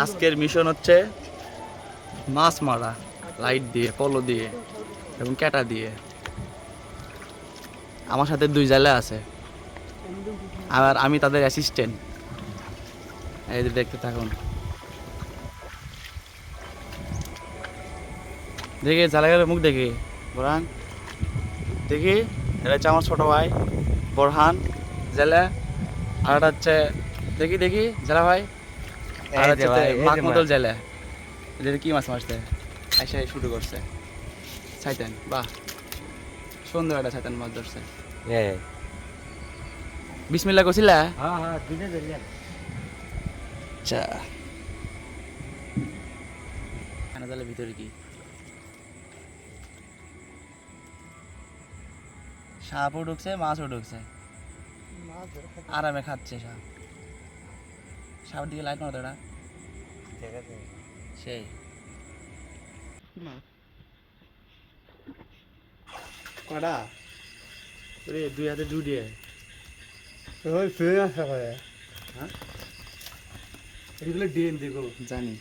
আজকের মিশন হচ্ছে মাছ মারা লাইট দিয়ে, পলো দিয়ে এবং ক্যাটা দিয়ে। আমার সাথে 2 জেলে আছে আর আমি তাদের অ্যাসিস্ট্যান্ট। এই যে দেখতে থাকুন, দেখি জালাগের মুখ দেখি। বোরহান দেখি, এটা হচ্ছে আমার ছোট ভাই বোরহান জেলে। আর এটা হচ্ছে দেখি দেখি জেলা ভাই, আর হচ্ছে মাকমুদুল জেলে। এটা কি মাছ মারছে, এসে শুরু করছে ছাইতেন। বাহ, সুন্দর একটা ছাইতেন মাছ ধরছে। বিসমিল্লাহ কইছিলা? আচ্ছা, জালের ভিতরে কি সাপও ঢুকছে, মাছও ঢুকছে, আরামে খাচ্ছে সাপ। সাপের দিকে লাইট মারো, সেই কটা রে, 2 হাতে জুড়িয়ে হ্যাঁ এগুলো ডিম দেখো জানি।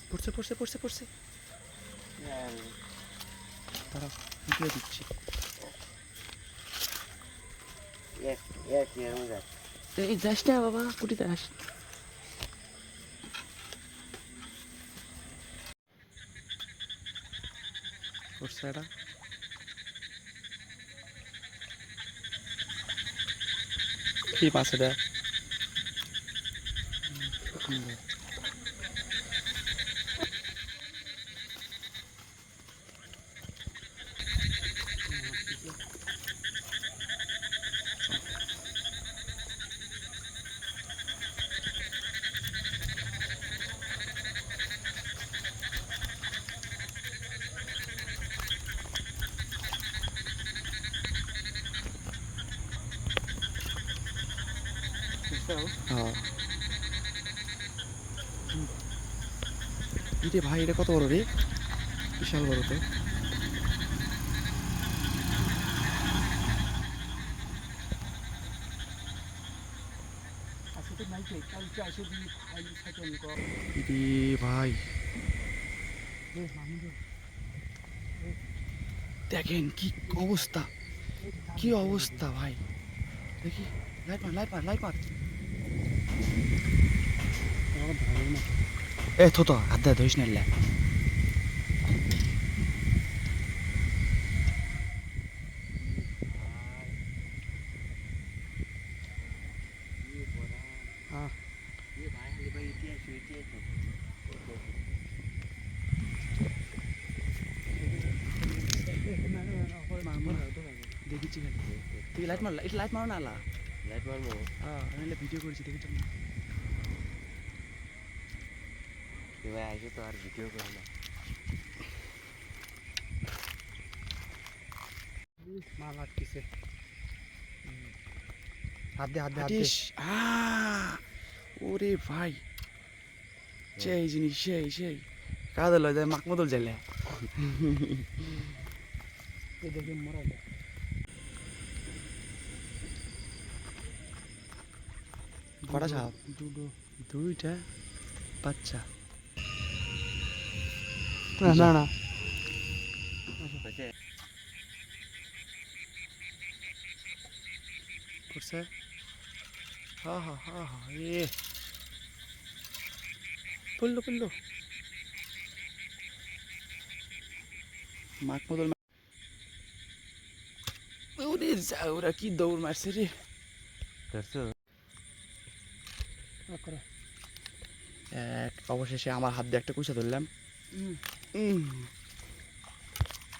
পড়ছে পড়ছে পড়ছে পড়ছে, তারা ভিডিও দিচ্ছি। এই যাস না বাবা, কুটিতে আস। পড়ছে এটা, কি মাছ এটা? হ্যাঁ রে ভাই, এটা কত বড় রে, বিশাল বড় তো। ভাই দেখেন কি অবস্থা, কি অবস্থা ভাই। দেখি লাইট মার, লাইট মার, লাইট মার। এ থতো হাত দিয়ে ধরিস না। দেখেছি তুই লাইট মার, লাইট মারো না আলা, লাইট মারবো। হ্যাঁ আমি ভিডিও করেছি, দেখেছ না? ভাই আগে তো আর ভিডিও করে না, মাল আটকেছে। হাত দে হাত দে হাত দে। ওরে ভাই, সেই জিনিস, সেই সেই কাজে লয় যায় মাকমুদুল জেলে। দেখে মরা যায়। কটা সাপ? দুইটা বাচ্চা। না না করছে। হা হা হা হা, এ পড়লো পড়লো মাকমুদুল। ওরে যা, ওরা কি দৌড় মারছে রে। অবশেষে আমার হাত দিয়ে একটা কুচা ধরলাম।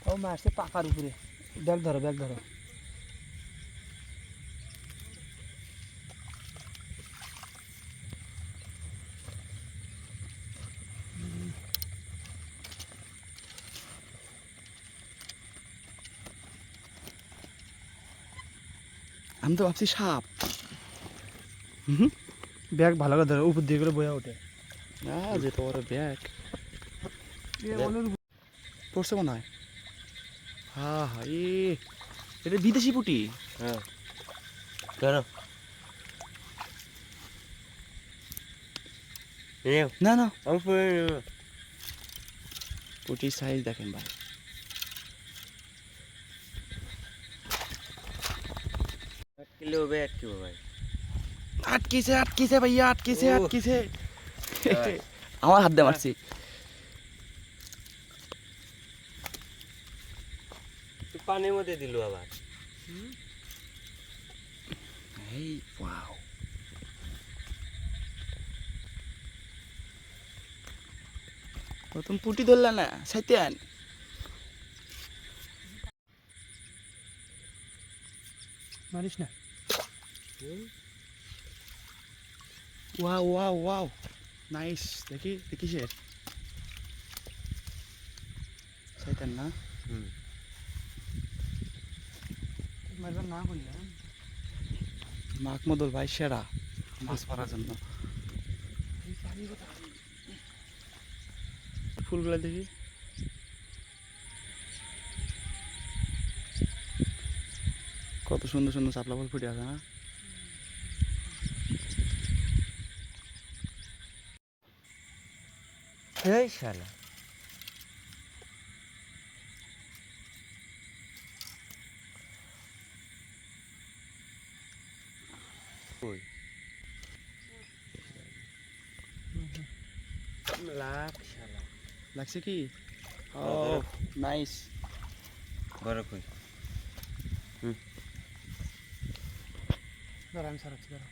ও মারছে পাকার উপরে। ব্যাগ ধরো, ব্যাগ ধরো। আমি তো ভাবছি সাপ। ব্যাগ ভালো করে ধরো, উপর দিয়ে করে বয়া ওঠে। না যে তোমার ব্যাগ পড়ছে মনে হয়। হা হা, এটা বিদেশি পুটি। হ্যাঁ ধরো না না আমি পরে নেব। পুঁটির সাইজ দেখেন ভাই। এক কিলো হবে, এক কিলো ভাই। আটকিছে আটকিছে ভাইয়া, আটকিছে ও। আটকিছে। ভাই। আমার হাত দিয়ে মারছি। তুই পানির মধ্যে দিল আবার। এই ওয়াও, প্রথম পুঁটি ধরলা না সাইতেন। মারিস না। Wow wow wow, nice. দেখি কিসের সাইতেন না। মারবার না বললাম। মাহমুদুল ভাই সেরা মাছ মারার জন্য। ফুলগুলো দেখি। কত সুন্দর সুন্দর চাপলা ফুল ফুটে আছে না। এই শালা। ওই লাখ শালা। লাগছে কি? ও ধরো। নাইস। বড় কই। ধর আমি সারাচ্ছি, ধর।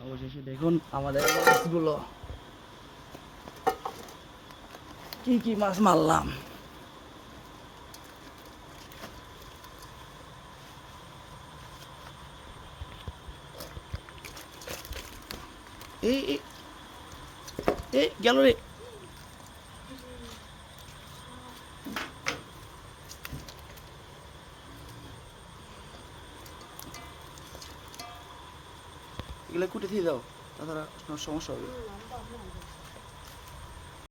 অবশেষে দেখুন আমাদের মাছগুলো, কি কি মাছ মারলাম। এই এই এই গেল রে। এগুলো কুটে দিয়ে দাও, তাছাড়া সমস্যা হবে।